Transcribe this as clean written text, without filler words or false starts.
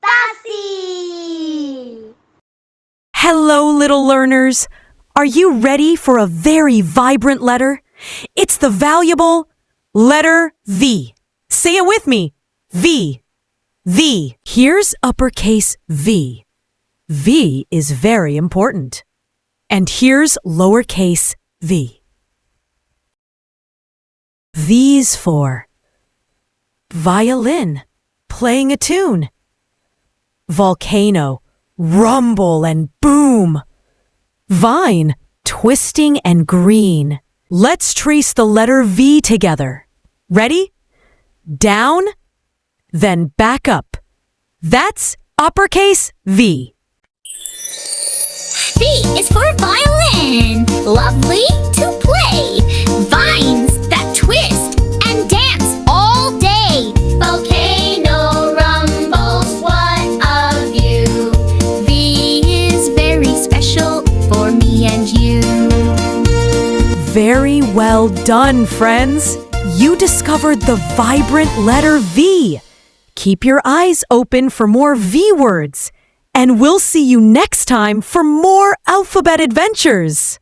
Tasi! Hello, little learners. Are you ready for a very vibrant letter? It's the valuable letter V. Say it with me. V. V. Here's uppercase V. V is very important. And here's lowercase v. V's for violin, playing a tune. Volcano, rumble and boom. Vine, twisting and green. Let's trace the letter V together. Ready? Down, then back up. That's uppercase V. V is for violin, lovely to play. Vines that twist and dance all day. Volcano rumbles, what of you? V is very special for me and you. Very well done, friends. You discovered the vibrant letter V. Keep your eyes open for more V words. And we'll see you next time for more alphabet adventures.